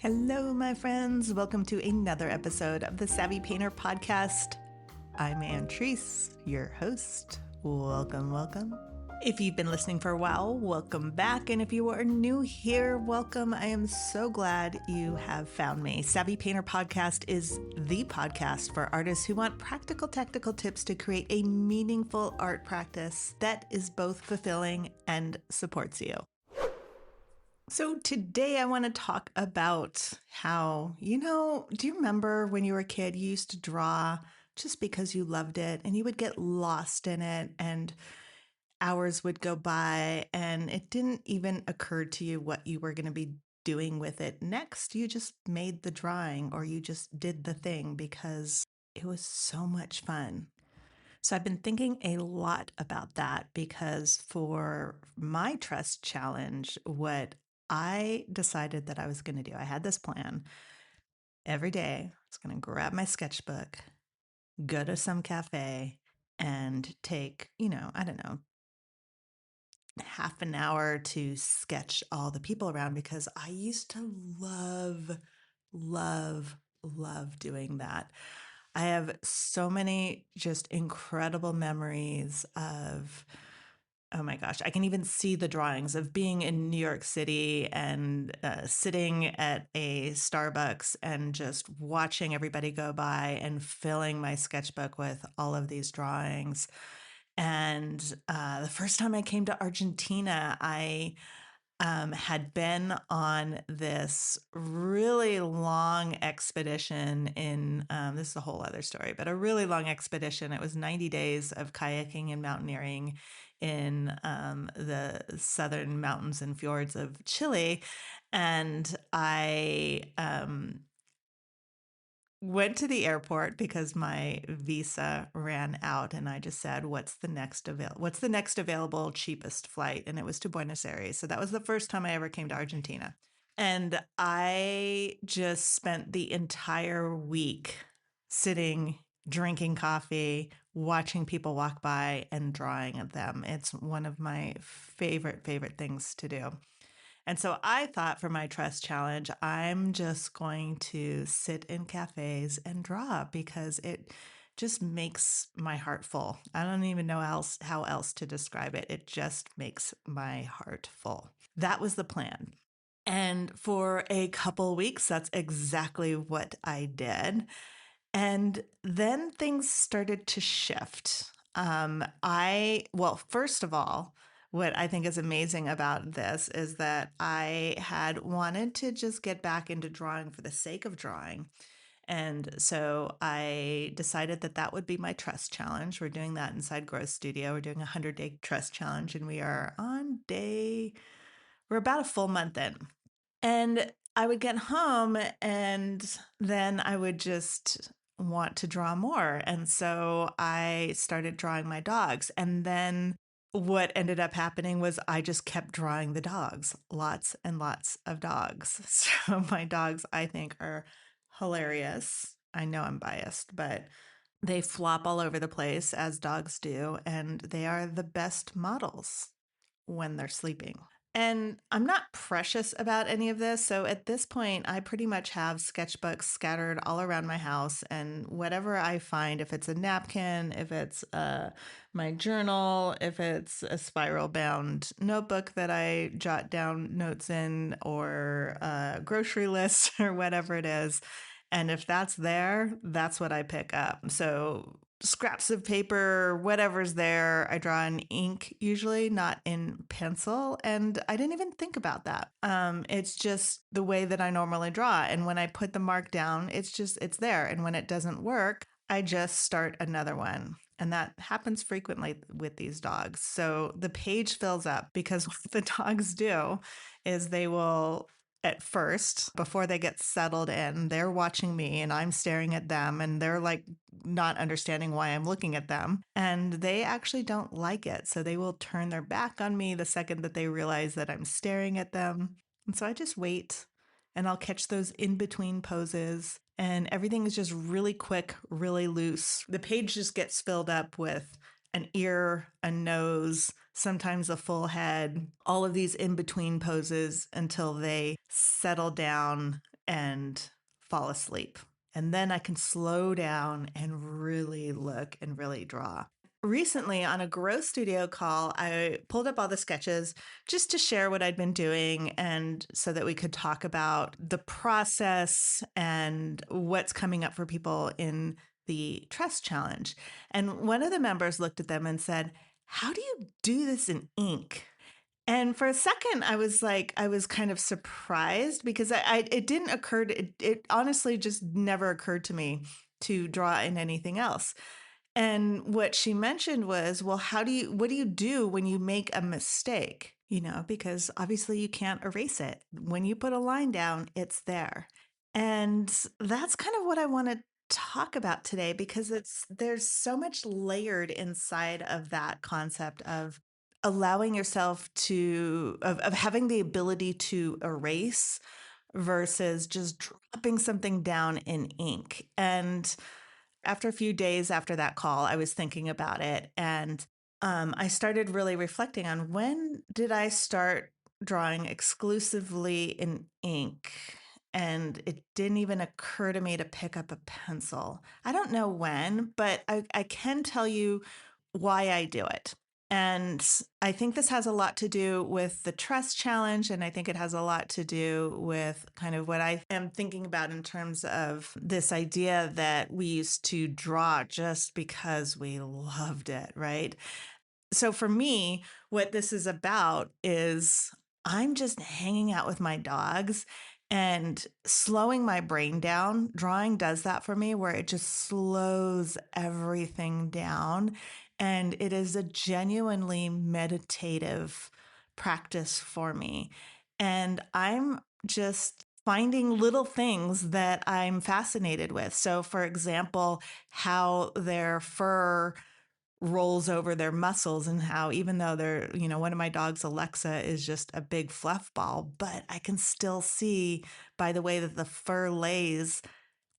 Hello, my friends. Welcome to another episode of the Savvy Painter Podcast. I'm Antrese, your host. Welcome. If you've been listening for a while, welcome back. And if you are new here, welcome. I am so glad you have found me. Savvy Painter Podcast is the podcast for artists who want practical, tactical tips to create a meaningful art practice that is both fulfilling and supports you. So today I want to talk about how, do you remember when you were a kid, you used to draw just because you loved it and you would get lost in it and hours would go by and it didn't even occur to you what you were going to be doing with it next. You just made the drawing or you just did the thing because it was so much fun. So I've been thinking a lot about that because for my trust challenge, what I decided that I was going to do, I had this plan. Every day, I was going to grab my sketchbook, go to some cafe, and take, I don't know, half an hour to sketch all the people around because I used to love doing that. I have so many just incredible memories of, oh my gosh, I can even see the drawings of being in New York City and sitting at a Starbucks and just watching everybody go by and filling my sketchbook with all of these drawings. And the first time I came to Argentina, I had been on this really long expedition this is a whole other story, but a really long expedition. It was 90 days of kayaking and mountaineering in the southern mountains and fjords of Chile. And I went to the airport because my visa ran out and I just said, what's the next available cheapest flight? And it was to Buenos Aires. So that was the first time I ever came to Argentina. And I just spent the entire week sitting, drinking coffee, watching people walk by and drawing at them. It's one of my favorite things to do. And so I thought for my trust challenge, I'm just going to sit in cafes and draw because it just makes my heart full. I don't even know how else to describe it. It just makes my heart full. That was the plan. And for a couple weeks, that's exactly what I did. And then things started to shift. First of all, what I think is amazing about this is that I had wanted to just get back into drawing for the sake of drawing. And so I decided that that would be my trust challenge. We're doing that inside Growth Studio. We're doing a 100-day trust challenge, and we're about a full month in. And I would get home and then I would just want to draw more. And so I started drawing my dogs. And then what ended up happening was I just kept drawing the dogs, lots and lots of dogs. So my dogs, I think, are hilarious. I know I'm biased, but they flop all over the place as dogs do. And they are the best models when they're sleeping. And I'm not precious about any of this. So at this point, I pretty much have sketchbooks scattered all around my house. And whatever I find, if it's a napkin, if it's my journal, if it's a spiral bound notebook that I jot down notes in, or a grocery list, or whatever it is. And if that's there, that's what I pick up. So scraps of paper, whatever's there. I draw in ink usually, not in pencil. And I didn't even think about that. It's just the way that I normally draw. And when I put the mark down, it's there. And when it doesn't work, I just start another one. And that happens frequently with these dogs. So the page fills up because what the dogs do is they will, at first, before they get settled in, they're watching me and I'm staring at them and they're like not understanding why I'm looking at them. And they actually don't like it. So they will turn their back on me the second that they realize that I'm staring at them. And so I just wait and I'll catch those in between poses. And everything is just really quick, really loose. The page just gets filled up with an ear, a nose, sometimes a full head, all of these in between poses until they settle down and fall asleep. And then I can slow down and really look and really draw. Recently, on a Grow Studio call, I pulled up all the sketches just to share what I'd been doing and so that we could talk about the process and what's coming up for people in the Trust Challenge. And one of the members looked at them and said, "How do you do this in ink?" And for a second, I was like, I was kind of surprised because it didn't occur to, it honestly just never occurred to me to draw in anything else. And what she mentioned was, well, what do you do when you make a mistake? Because obviously you can't erase it. When you put a line down, it's there. And that's kind of what I want to talk about today because there's so much layered inside of that concept of allowing yourself of having the ability to erase versus just dropping something down in ink. And after a few days after that call, I was thinking about it and I started really reflecting on when did I start drawing exclusively in ink? And it didn't even occur to me to pick up a pencil. I don't know when, but I can tell you why I do it. And I think this has a lot to do with the trust challenge. And I think it has a lot to do with kind of what I am thinking about in terms of this idea that we used to draw just because we loved it, right? So for me, what this is about is I'm just hanging out with my dogs and slowing my brain down. Drawing does that for me, where it just slows everything down. And it is a genuinely meditative practice for me. And I'm just finding little things that I'm fascinated with. So, for example, how their fur rolls over their muscles and how even though one of my dogs, Alexa, is just a big fluff ball, but I can still see by the way that the fur lays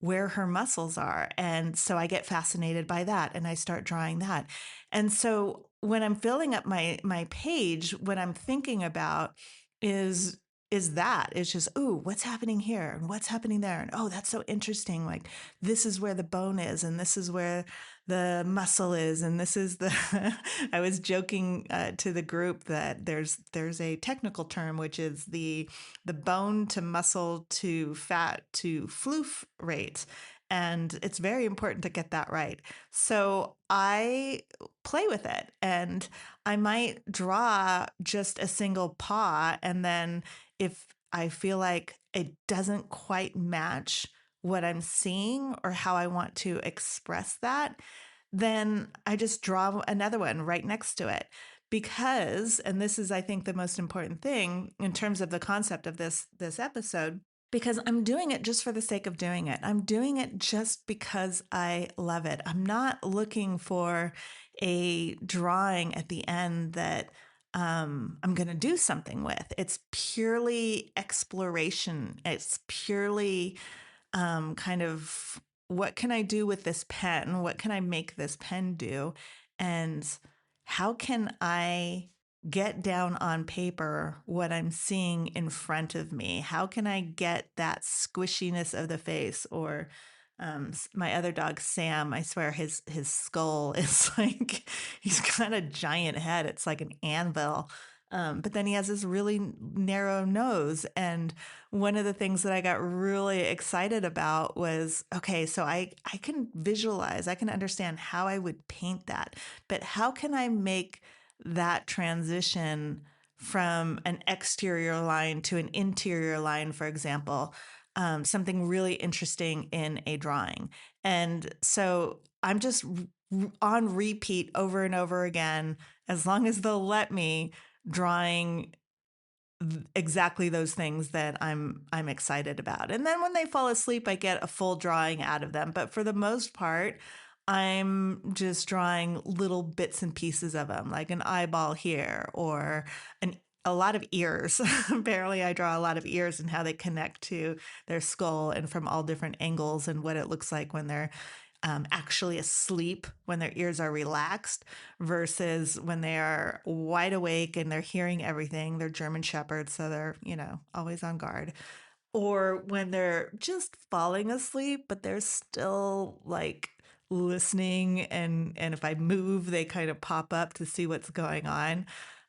where her muscles are. And so I get fascinated by that and I start drawing that. And so when I'm filling up my page, what I'm thinking about is it's just, oh, what's happening here and what's happening there? And oh, that's so interesting. Like this is where the bone is and this is where the muscle is. And this is the, I was joking to the group that there's a technical term, which is the bone to muscle to fat to floof rate. And it's very important to get that right. So I play with it and I might draw just a single paw. And then if I feel like it doesn't quite match what I'm seeing or how I want to express that, then I just draw another one right next to it. Because, and this is, I think, the most important thing in terms of the concept of this episode, because I'm doing it just for the sake of doing it. I'm doing it just because I love it. I'm not looking for a drawing at the end that I'm going to do something with. It's purely exploration. It's purely kind of what can I do with this pen? What can I make this pen do? And how can I get down on paper what I'm seeing in front of me? How can I get that squishiness of the face? Or my other dog, Sam, I swear his skull is like, he's got a giant head. It's like an anvil. But then he has this really narrow nose. And one of the things that I got really excited about was, okay, so I can visualize, I can understand how I would paint that, but how can I make that transition from an exterior line to an interior line, for example, something really interesting in a drawing. And so I'm just on repeat over and over again, as long as they'll let me, drawing exactly those things that I'm excited about. And then when they fall asleep, I get a full drawing out of them. But for the most part, I'm just drawing little bits and pieces of them, like an eyeball here or a lot of ears. Apparently, I draw a lot of ears and how they connect to their skull and from all different angles and what it looks like when they're actually asleep, when their ears are relaxed versus when they are wide awake and they're hearing everything. They're German shepherds, so they're, always on guard. or when they're just falling asleep, but they're still like listening, and if I move, they kind of pop up to see what's going on.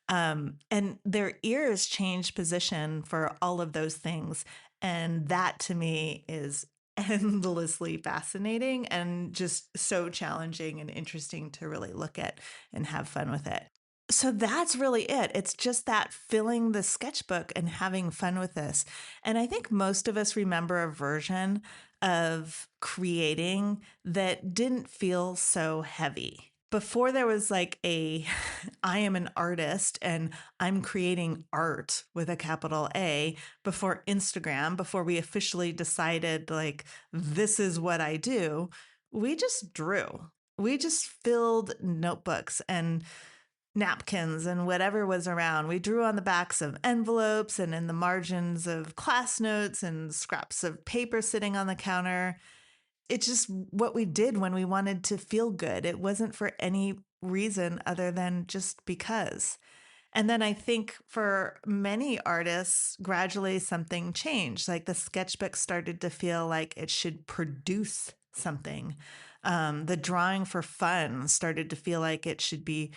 And their ears change position for all of those things. And that to me is endlessly fascinating and just so challenging and interesting to really look at and have fun with it. So that's really it. It's just that filling the sketchbook and having fun with this. And I think most of us remember a version of creating that didn't feel so heavy. Before there was like a, I am an artist and I'm creating art with a capital A, before Instagram, before we officially decided like, this is what I do, we just drew. We just filled notebooks and napkins and whatever was around. We drew on the backs of envelopes and in the margins of class notes and scraps of paper sitting on the counter. It's just what we did when we wanted to feel good. It wasn't for any reason other than just because. And then I think for many artists, gradually something changed. Like the sketchbook started to feel like it should produce something. The drawing for fun started to feel like it should be,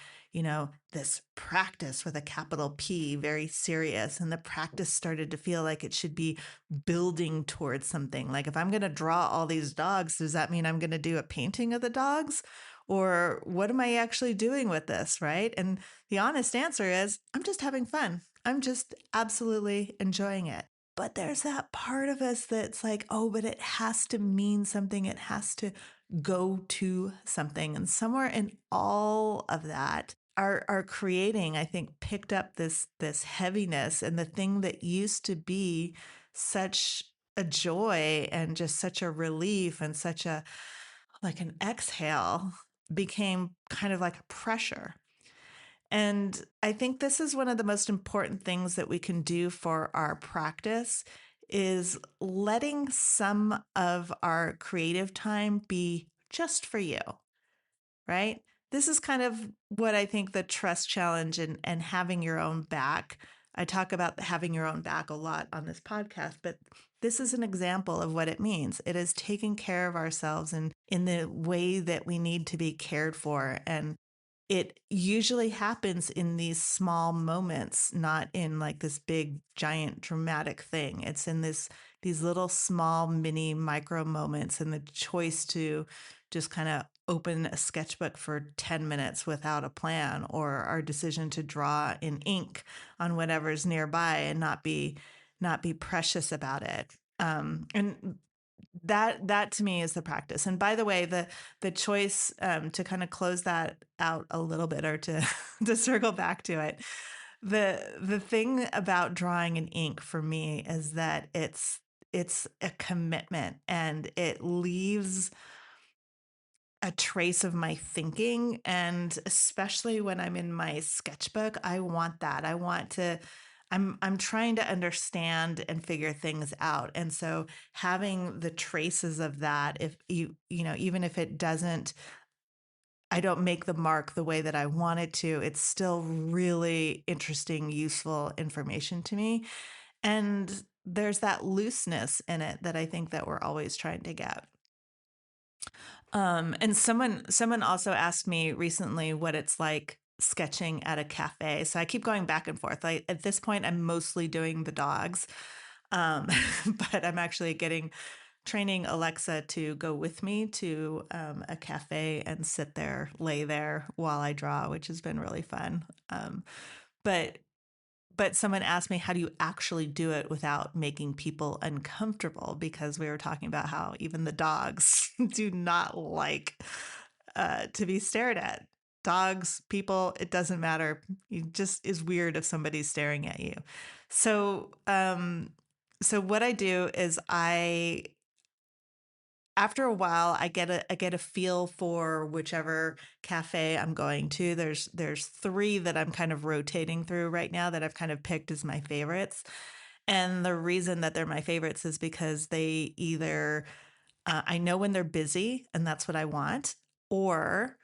this practice with a capital P, very serious. And the practice started to feel like it should be building towards something. Like if I'm going to draw all these dogs, does that mean I'm going to do a painting of the dogs? Or what am I actually doing with this? Right. And the honest answer is I'm just having fun. I'm just absolutely enjoying it. But there's that part of us that's like, oh, but it has to mean something. It has to go to something. And somewhere in all of that, our creating, I think, picked up this heaviness, and the thing that used to be such a joy and just such a relief and such a like an exhale became kind of like a pressure. And I think this is one of the most important things that we can do for our practice is letting some of our creative time be just for you, right? This is kind of what I think the trust challenge and having your own back. I talk about having your own back a lot on this podcast, but this is an example of what it means. It is taking care of ourselves and in the way that we need to be cared for. And it usually happens in these small moments, not in like this big, giant, dramatic thing. It's in these little, small, mini, micro moments, and the choice to just kind of open a sketchbook for 10 minutes without a plan, or our decision to draw in ink on whatever's nearby and not be precious about it. And that to me is the practice. And by the way, the choice to kind of close that out a little bit, or to to circle back to it, the thing about drawing in ink for me is that it's a commitment, and it leaves a trace of my thinking. And especially when I'm in my sketchbook, I want that. I'm trying to understand and figure things out. And so having the traces of that, if even if it doesn't, I don't make the mark the way that I want it to, it's still really interesting, useful information to me. And there's that looseness in it that I think that we're always trying to get. And someone also asked me recently what it's like sketching at a cafe. So I keep going back and forth. Like at this point, I'm mostly doing the dogs, um, but I'm actually training Alexa to go with me to a cafe and sit there, lay there while I draw, which has been really fun. But someone asked me, how do you actually do it without making people uncomfortable? Because we were talking about how even the dogs do not like to be stared at. Dogs, people, it doesn't matter. It just is weird if somebody's staring at you. So, so what I do is after a while, I get a feel for whichever cafe I'm going to. There's three that I'm kind of rotating through right now that I've kind of picked as my favorites. And the reason that they're my favorites is because they either I know when they're busy and that's what I want, or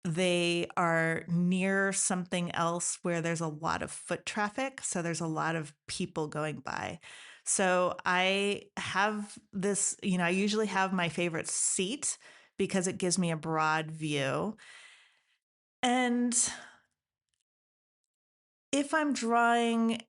they are near something else where there's a lot of foot traffic. So there's a lot of people going by. So I have this, I usually have my favorite seat because it gives me a broad view. And if I'm drawing,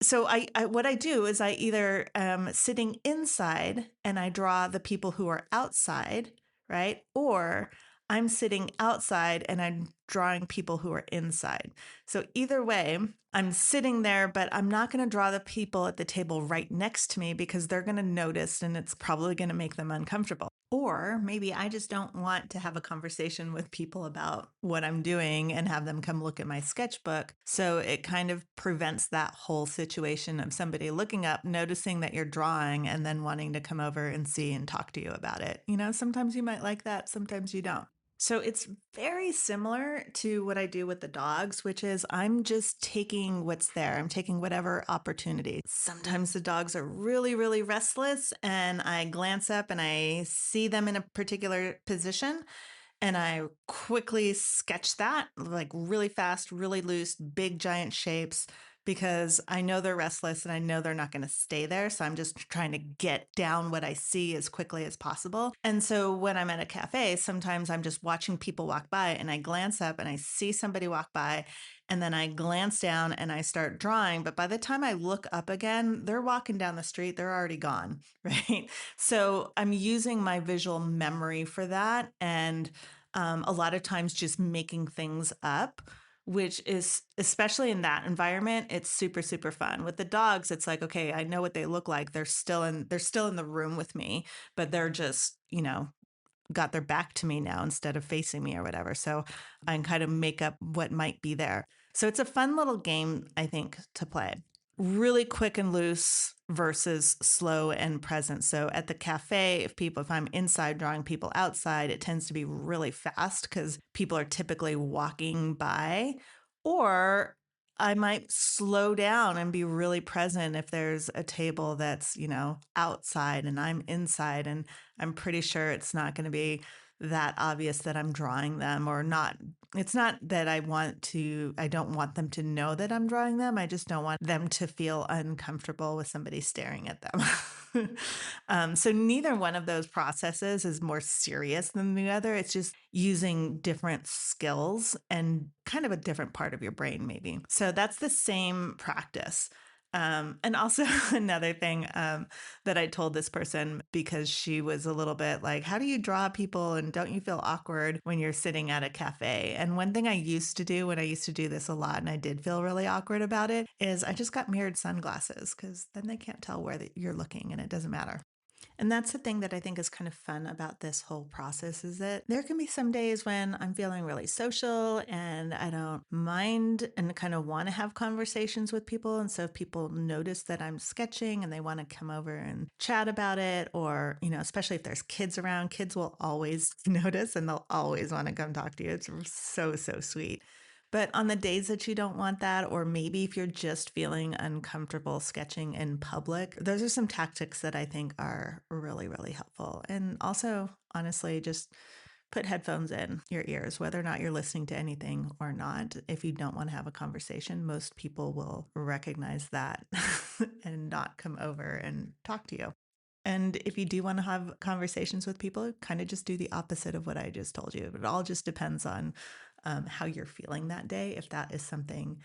so I what I do is I either am sitting inside and I draw the people who are outside, right? Or I'm sitting outside and I'm drawing people who are inside. So either way, I'm sitting there, but I'm not going to draw the people at the table right next to me because they're going to notice and it's probably going to make them uncomfortable. Or maybe I just don't want to have a conversation with people about what I'm doing and have them come look at my sketchbook. So it kind of prevents that whole situation of somebody looking up, noticing that you're drawing, and then wanting to come over and see and talk to you about it. Sometimes you might like that, sometimes you don't. So it's very similar to what I do with the dogs, which is I'm just taking what's there. I'm taking whatever opportunity. Sometimes the dogs are really, really restless, and I glance up and I see them in a particular position. And I quickly sketch that like really fast, really loose, big, giant shapes because I know they're restless and I know they're not going to stay there. So I'm just trying to get down what I see as quickly as possible. And so when I'm at a cafe, sometimes I'm just watching people walk by and I glance up and I see somebody walk by and then I glance down and I start drawing. But by the time I look up again, they're walking down the street, they're already gone, right? So I'm using my visual memory for that. And a lot of times just making things up, which is, especially in that environment, it's super, super fun. With the dogs, it's like, okay, I know what they look like. They're still in the room with me, but they're just, got their back to me now instead of facing me or whatever. So I can kind of make up what might be there. So it's a fun little game, I think, to play. Really quick and loose versus slow and present. So at the cafe, if I'm inside drawing people outside, it tends to be really fast because people are typically walking by. Or I might slow down and be really present if there's a table that's, outside and I'm inside, and I'm pretty sure it's not going to be that obvious that I'm drawing them or not. It's not that I don't want them to know that I'm drawing them. I just don't want them to feel uncomfortable with somebody staring at them. So neither one of those processes is more serious than the other. It's just using different skills and kind of a different part of your brain, maybe. So that's the same practice. And also another thing that I told this person, because she was a little bit like, how do you draw people and don't you feel awkward when you're sitting at a cafe? And one thing I used to do when I used to do this a lot, and I did feel really awkward about it, is I just got mirrored sunglasses because then they can't tell where you're looking and it doesn't matter. And that's the thing that I think is kind of fun about this whole process, is that there can be some days when I'm feeling really social and I don't mind and kind of want to have conversations with people. And so if people notice that I'm sketching and they want to come over and chat about it, or, especially if there's kids around, kids will always notice and they'll always want to come talk to you. It's so, so sweet. But on the days that you don't want that, or maybe if you're just feeling uncomfortable sketching in public, those are some tactics that I think are really, really helpful. And also, honestly, just put headphones in your ears, whether or not you're listening to anything or not. If you don't want to have a conversation, most people will recognize that and not come over and talk to you. And if you do want to have conversations with people, kind of just do the opposite of what I just told you. It all just depends on how you're feeling that day, if that is something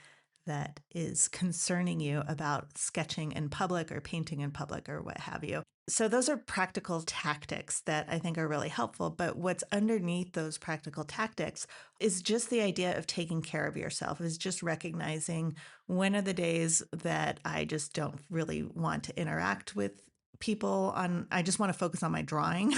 that is concerning you about sketching in public or painting in public or what have you. So those are practical tactics that I think are really helpful. But what's underneath those practical tactics is just the idea of taking care of yourself, is just recognizing when are the days that I just don't really want to interact with people on. I just want to focus on my drawing.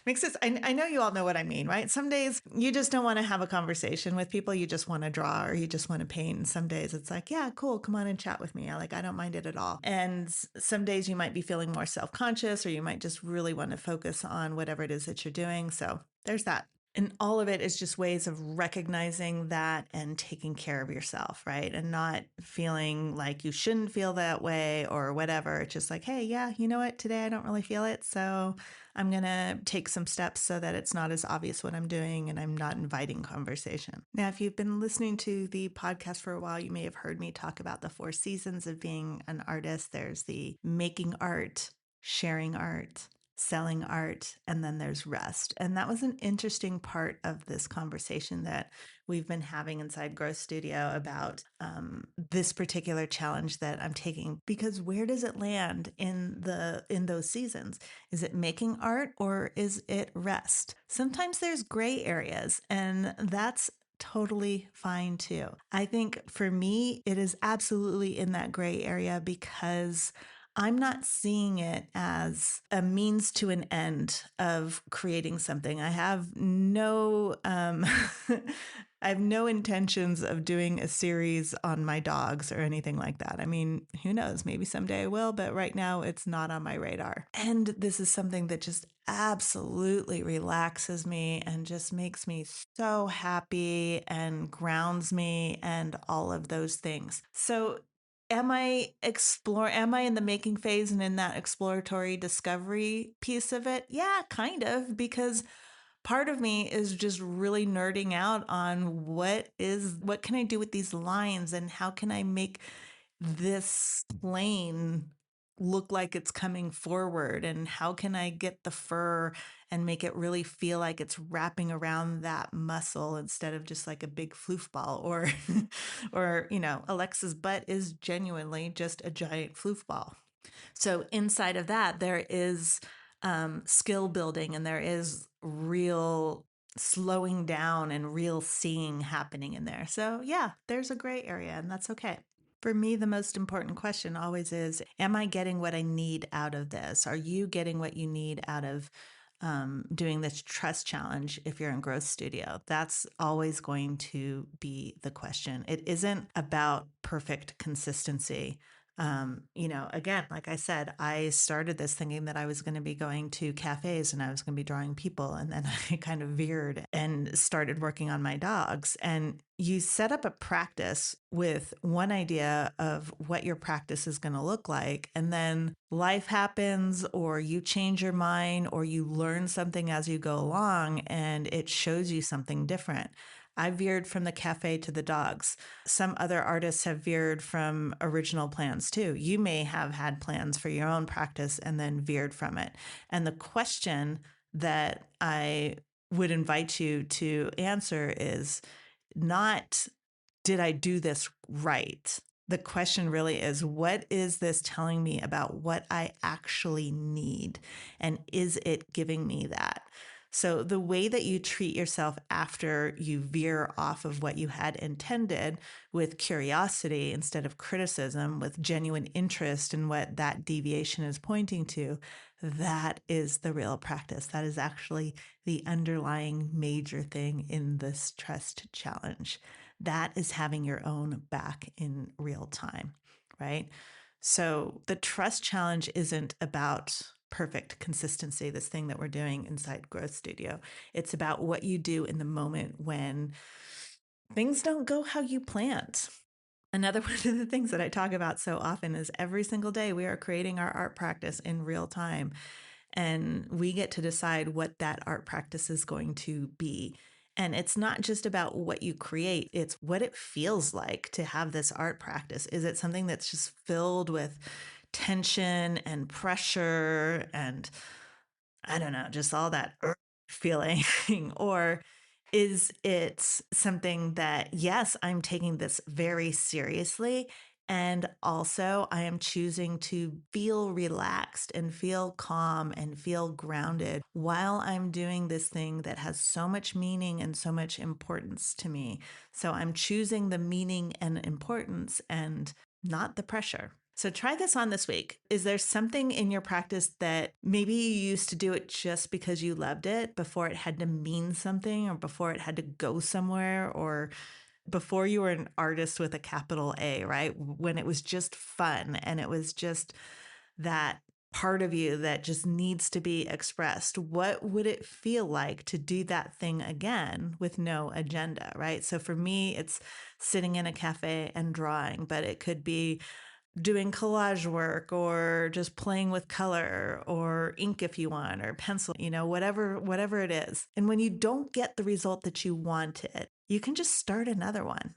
Makes sense. I know you all know what I mean, right? Some days you just don't want to have a conversation with people. You just want to draw or you just want to paint. And some days it's like, yeah, cool. Come on and chat with me. I don't mind it at all. And some days you might be feeling more self-conscious, or you might just really want to focus on whatever it is that you're doing. So there's that. And all of it is just ways of recognizing that and taking care of yourself, right? And not feeling like you shouldn't feel that way or whatever. It's just like, hey, yeah, you know what? Today I don't really feel it. So I'm going to take some steps so that it's not as obvious what I'm doing and I'm not inviting conversation. Now, if you've been listening to the podcast for a while, you may have heard me talk about the 4 seasons of being an artist. There's the making art, sharing art, selling art, and then there's rest. And that was an interesting part of this conversation that we've been having inside Growth Studio about this particular challenge that I'm taking. Because where does it land in those seasons? Is it making art or is it rest? Sometimes there's gray areas, and that's totally fine too. I think for me, it is absolutely in that gray area because I'm not seeing it as a means to an end of creating something. I have no, I have no intentions of doing a series on my dogs or anything like that. I mean, who knows? Maybe someday I will, but right now it's not on my radar. And this is something that just absolutely relaxes me and just makes me so happy and grounds me and all of those things. So am I in the making phase and in that exploratory discovery piece of it? Yeah, kind of, because part of me is just really nerding out on what can I do with these lines and how can I make this plane look like it's coming forward, and how can I get the fur and make it really feel like it's wrapping around that muscle instead of just like a big floofball, or or Alexa's butt is genuinely just a giant floofball. So inside of that, there is skill building, and there is real slowing down and real seeing happening in there. So yeah, there's a gray area, and that's okay. For me, the most important question always is, am I getting what I need out of this? Are you getting what you need out of doing this trust challenge if you're in Growth Studio? That's always going to be the question. It isn't about perfect consistency. Again, like I said, I started this thinking that I was going to be going to cafes and I was going to be drawing people. And then I kind of veered and started working on my dogs. And you set up a practice with one idea of what your practice is going to look like. And then life happens, or you change your mind, or you learn something as you go along, and it shows you something different. I veered from the cafe to the dogs. Some other artists have veered from original plans too. You may have had plans for your own practice and then veered from it. And the question that I would invite you to answer is not, did I do this right? The question really is, what is this telling me about what I actually need? And is it giving me that? So the way that you treat yourself after you veer off of what you had intended, with curiosity instead of criticism, with genuine interest in what that deviation is pointing to, that is the real practice. That is actually the underlying major thing in this trust challenge. That is having your own back in real time, right? So the trust challenge isn't about perfect consistency, this thing that we're doing inside Growth Studio. It's about what you do in the moment when things don't go how you planned. Another one of the things that I talk about so often is every single day we are creating our art practice in real time. And we get to decide what that art practice is going to be. And it's not just about what you create, it's what it feels like to have this art practice. Is it something that's just filled with tension and pressure and, I don't know, just all that feeling? Or is it something that, yes, I'm taking this very seriously, and also I am choosing to feel relaxed and feel calm and feel grounded while I'm doing this thing that has so much meaning and so much importance to me? So I'm choosing the meaning and importance and not the pressure. So try this on this week. Is there something in your practice that maybe you used to do it just because you loved it before it had to mean something, or before it had to go somewhere, or before you were an artist with a capital A, right? When it was just fun and it was just that part of you that just needs to be expressed, what would it feel like to do that thing again with no agenda, right? So for me, it's sitting in a cafe and drawing, but it could be doing collage work or just playing with color or ink if you want or pencil, whatever it is. And when you don't get the result that you wanted, you can just start another one.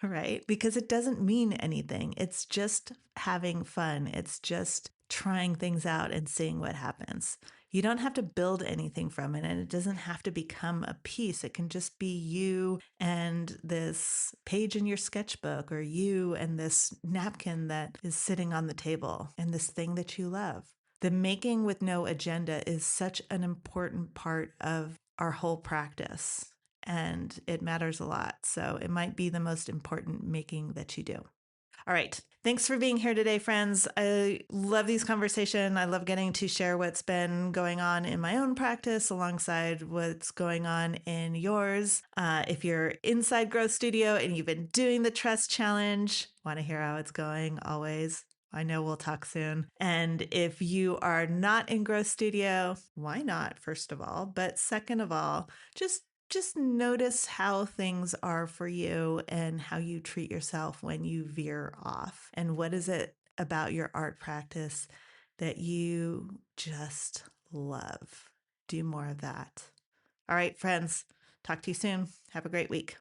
Right? Because it doesn't mean anything. It's just having fun. It's just trying things out and seeing what happens. You don't have to build anything from it, and it doesn't have to become a piece. It can just be you and this page in your sketchbook, or you and this napkin that is sitting on the table, and this thing that you love. The making with no agenda is such an important part of our whole practice, and it matters a lot. So it might be the most important making that you do. All right. Thanks for being here today, friends. I love these conversations. I love getting to share what's been going on in my own practice alongside what's going on in yours. If you're inside Growth Studio and you've been doing the Trust Challenge, want to hear how it's going always. I know we'll talk soon. And if you are not in Growth Studio, why not, first of all? But second of all, just notice how things are for you and how you treat yourself when you veer off. And what is it about your art practice that you just love? Do more of that. All right, friends, talk to you soon. Have a great week.